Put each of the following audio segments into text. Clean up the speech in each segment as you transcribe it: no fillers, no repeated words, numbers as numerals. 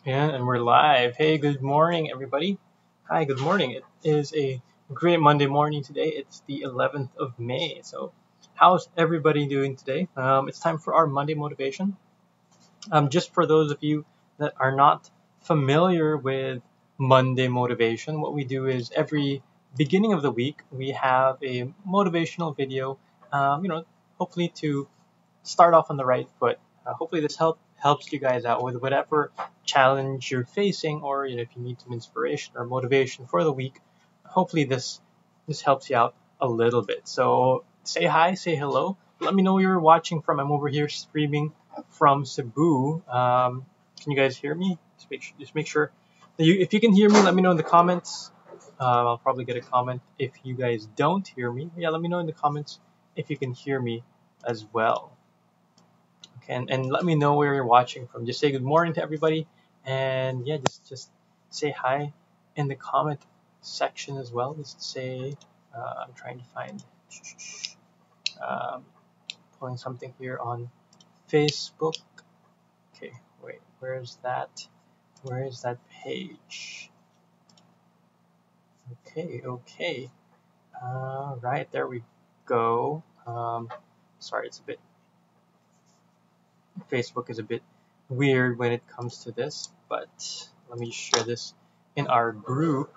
And we're live. Hey, good morning, everybody. Hi, good morning. It is a great Monday morning today. It's the 11th of May. So, how's everybody doing today? It's time for our Monday motivation. Just for those of you that are not familiar with Monday motivation, what we do is every beginning of the week we have a motivational video. Hopefully to start off on the right foot. Hopefully this helps you guys out with whatever challenge you're facing, or if you need some inspiration or motivation for the week. Hopefully this helps you out a little bit. So say hi, say hello. Let me know where you're watching from. I'm over here streaming from Cebu. Can you guys hear me? Just make sure that if you can hear me, let me know in the comments. I'll probably get a comment if you guys don't hear me. Yeah, let me know in the comments if you can hear me as well. And let me know where you're watching from. Just say good morning to everybody, and yeah, just say hi in the comment section as well. Just say I'm trying to find pulling something here on Facebook. Okay, wait, where is that page? Okay. Right, there we go. Sorry, it's a bit. Facebook is a bit weird when it comes to this, but let me share this in our group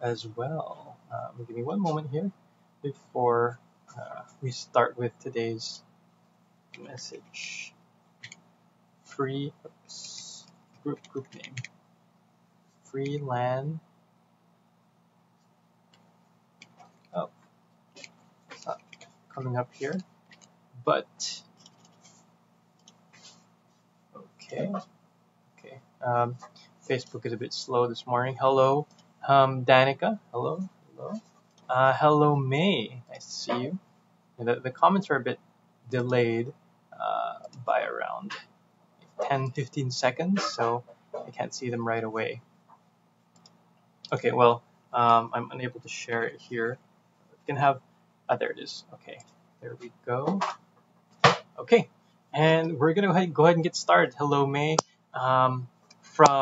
as well. Give me one moment here before we start with today's message. Group name. Freelan. Oh, it's not coming up here, but. Okay. Facebook is a bit slow this morning. Hello, Danica. Hello. Hello, May. Nice to see you. The comments are a bit delayed by around 10-15 seconds, so I can't see them right away. Okay, well, I'm unable to share it here. You can have. There it is. Okay, there we go. Okay. And we're going to go ahead and get started. Hello, May from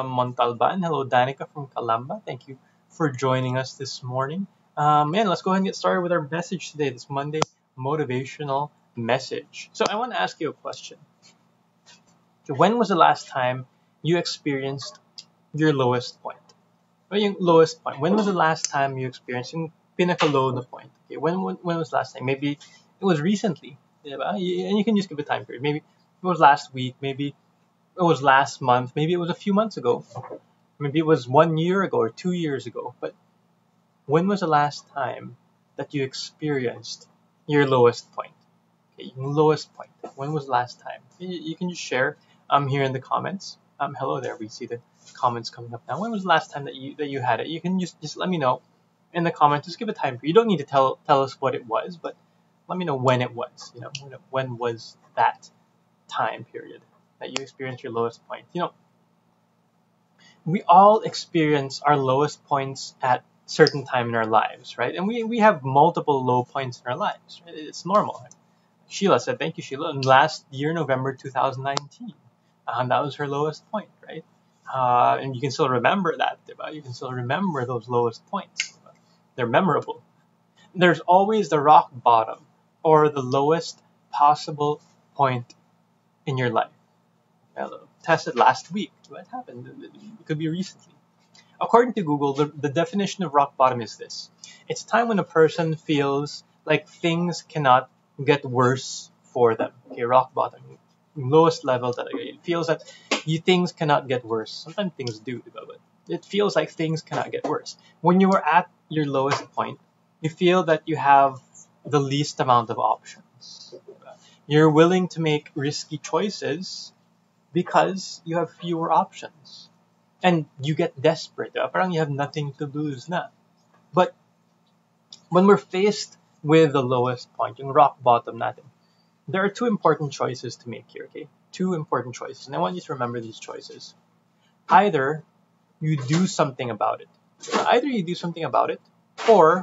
Montalban. Hello, Danica from Calamba. Thank you for joining us this morning. Let's go ahead and get started with our message today, this Monday motivational message. So I want to ask you a question. When was the last time you experienced your lowest point? Your lowest point. When was the last time you experienced yung pinaka-low na point? Okay, when was the last time? Maybe it was recently. And you can just give a time period. Maybe it was last week, maybe it was last month, maybe it was a few months ago, maybe it was 1 year ago or 2 years ago. But when was the last time that you experienced your lowest point? Okay, your lowest point. When was the last time? You can just share here in the comments. Hello there. We see the comments coming up now. When was the last time that you had it? You can just let me know in the comments. Just give a time period. You don't need to tell us what it was, but let me know when it was. When was that time period that you experienced your lowest point? We all experience our lowest points at certain time in our lives, right? And we have multiple low points in our lives. Right? It's normal. Sheila said, thank you, Sheila. And last year, November 2019, that was her lowest point, right? And you can still remember that. You can still remember those lowest points. They're memorable. There's always the rock bottom, or the lowest possible point in your life. Tested last week. What happened? It could be recently. According to Google, the definition of rock bottom is this. It's a time when a person feels like things cannot get worse for them. Okay, rock bottom. Lowest level that it feels that things cannot get worse. Sometimes things do, but it feels like things cannot get worse. When you are at your lowest point, you feel that you have the least amount of options. You're willing to make risky choices because you have fewer options. And you get desperate. Parang you have nothing to lose na. But when we're faced with the lowest point, yung rock bottom natin, there are two important choices to make here, okay? Two important choices. And I want you to remember these choices. Either you do something about it. Or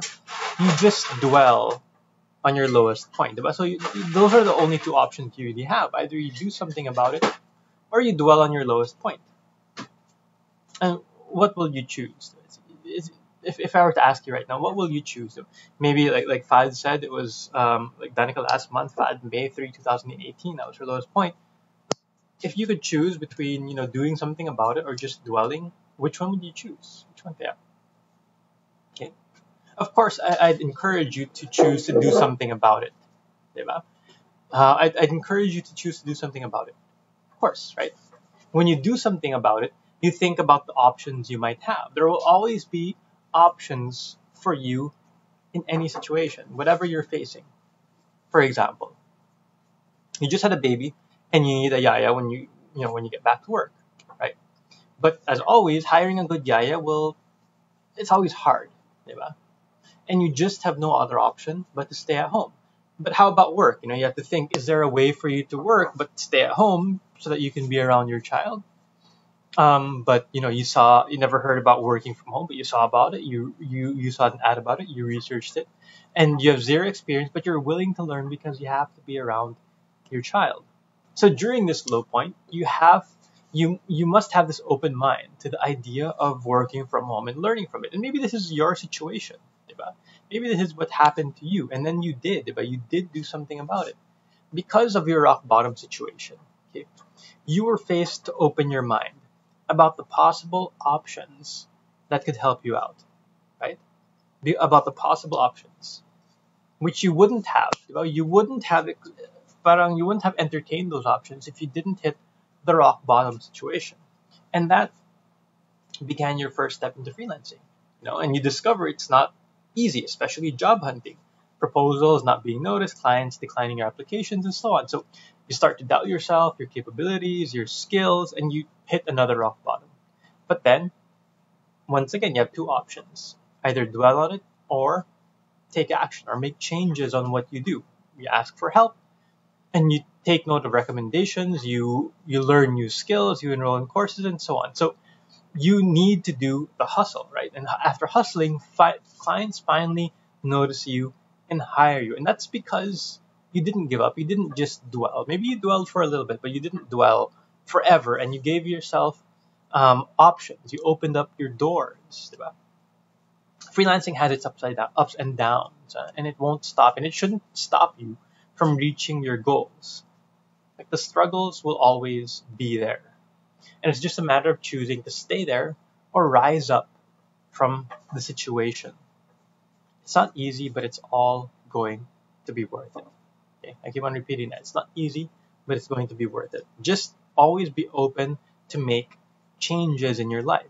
you just dwell on your lowest point. So those are the only two options you really have. Either you do something about it, or you dwell on your lowest point. And what will you choose? If I were to ask you right now, what will you choose? Maybe like Fad said, it was like Danica last month, Fad May 3, 2018. That was her lowest point. If you could choose between doing something about it or just dwelling, which one would you choose? Which one? Yeah. Okay. Of course, I'd encourage you to choose to do something about it. Diba? I'd encourage you to choose to do something about it. Of course, right? When you do something about it, you think about the options you might have. There will always be options for you in any situation, whatever you're facing. For example, you just had a baby and you need a yaya when you get back to work, right? But as always, hiring a good yaya it's always hard, diba? And you just have no other option but to stay at home. But how about work? You have to think, is there a way for you to work but stay at home so that you can be around your child? But you never heard about working from home, but you saw about it. You saw an ad about it. You researched it, and you have zero experience, but you're willing to learn because you have to be around your child. So during this low point, you must have this open mind to the idea of working from home and learning from it. And maybe this is your situation, diba? Maybe this is what happened to you, and then you did, diba? You did do something about it because of your rock bottom situation. Okay? You were faced to open your mind about the possible options that could help you out, right? About the possible options, which you wouldn't have. You wouldn't have, you wouldn't have entertained those options if you didn't hit the rock bottom situation, and that began your first step into freelancing. And you discover it's not easy, especially job hunting, proposals not being noticed, clients declining your applications, and so on. So you start to doubt yourself, your capabilities, your skills, and you hit another rock bottom. But then, once again, you have two options. Either dwell on it or take action or make changes on what you do. You ask for help and you take note of recommendations, you learn new skills, you enroll in courses, and so on. So you need to do the hustle, right? And after hustling, clients finally notice you and hire you. And that's because you didn't give up. You didn't just dwell. Maybe you dwelled for a little bit, but you didn't dwell forever. And you gave yourself options. You opened up your doors. Diba? Freelancing has its ups and downs, and it won't stop. And it shouldn't stop you from reaching your goals. Like the struggles will always be there. And it's just a matter of choosing to stay there or rise up from the situation. It's not easy, but it's all going to be worth it. Okay? I keep on repeating that. It's not easy, but it's going to be worth it. Just always be open to make changes in your life.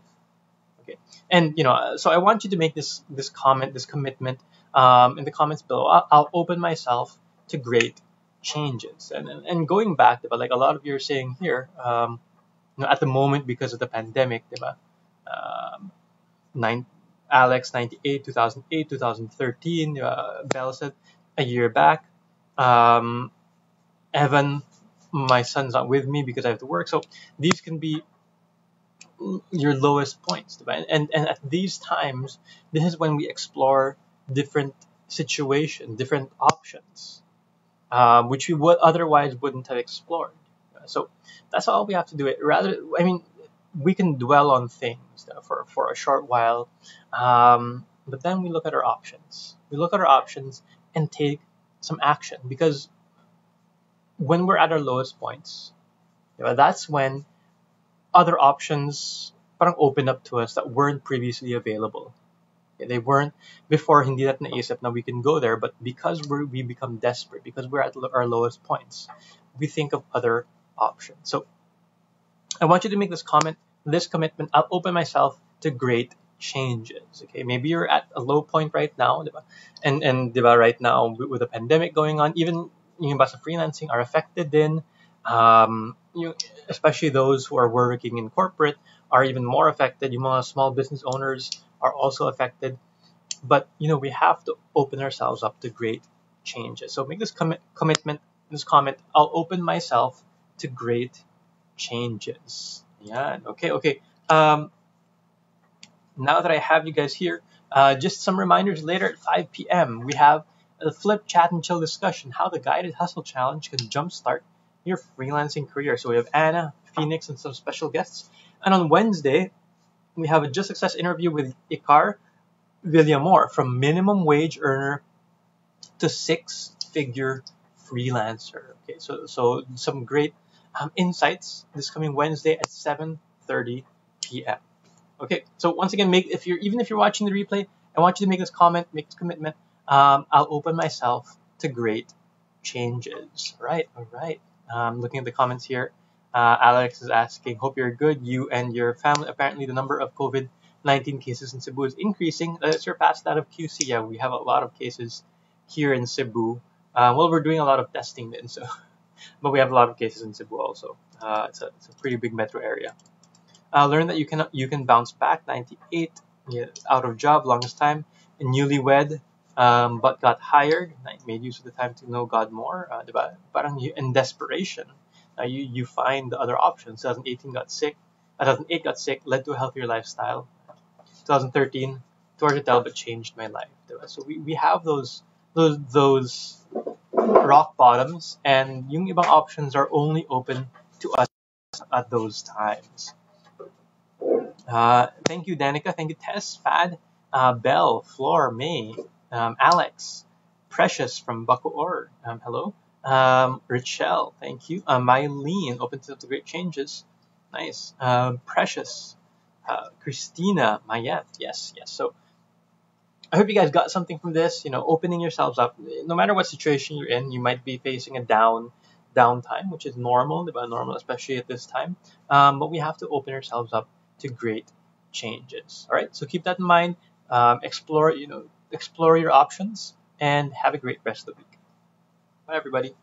Okay. And so I want you to make this comment, this commitment in the comments below. I'll open myself to great changes. And going back, but like a lot of you are saying here, at the moment because of the pandemic, diba? Alex 98, 2008, 2013, Bell said a year back. Evan, my son's not with me because I have to work. So these can be your lowest points, diba? And at these times, this is when we explore different situations, different options, which we would otherwise wouldn't have explored. So that's all we have to do. We can dwell on things for a short while, but then we look at our options. We look at our options and take some action, because when we're at our lowest points, that's when other options parang open up to us that weren't previously available. They weren't before, hindi natin naisip na we can go there, but because we become desperate, because we're at our lowest points, we think of other options. So I want you to make this commitment. I'll open myself to great changes. Okay, maybe you're at a low point right now, diba? And diba, right now with the pandemic going on, even yung basta freelancing are affected din. Especially those who are working in corporate are even more affected. Yung mga small business owners are also affected. But we have to open ourselves up to great changes. So make this commitment, this comment. I'll open myself to great changes. Yeah. Okay. Now that I have you guys here, just some reminders. Later at 5 p.m. we have a flip, chat, and chill discussion, how the guided hustle challenge can jumpstart your freelancing career. So we have Anna, Phoenix, and some special guests. And on Wednesday, We have a just success interview with Ikar Villamor, from minimum wage earner to six-figure freelancer. Okay, so some great insights this coming Wednesday at 7:30 p.m. Okay, so once again, even if you're watching the replay, I want you to make this comment, make this commitment. I'll open myself to great changes. All right. Looking at the comments here, Alex is asking, hope you're good, you and your family. Apparently, the number of COVID-19 cases in Cebu is increasing. That surpassed that of QC. Yeah, we have a lot of cases here in Cebu. Well, we're doing a lot of testing then, so but we have a lot of cases in Cebu also. It's a pretty big metro area. Learn that you can bounce back. 98, yeah, out of job, longest time, and newlywed, but got hired. Made use of the time to know God more. Diba? Parang in desperation, you find the other options. 2018 got sick. 2008 got sick, led to a healthier lifestyle. 2013, too hard to tell, but changed my life. Diba? So we have those rock bottoms, and yung ibang options are only open to us at those times. Thank you, Danica. Thank you, Tess, Fad, Belle, Floor, May, Alex, Precious from Bacoor. Hello. Richelle, thank you. Mylene, open to great changes. Nice. Precious. Christina, Mayette. Yes. So I hope you guys got something from this. Opening yourselves up. No matter what situation you're in, you might be facing a downtime, which is normal, especially at this time. But we have to open ourselves up to great changes. All right, so keep that in mind. Explore your options, and have a great rest of the week. Bye, everybody.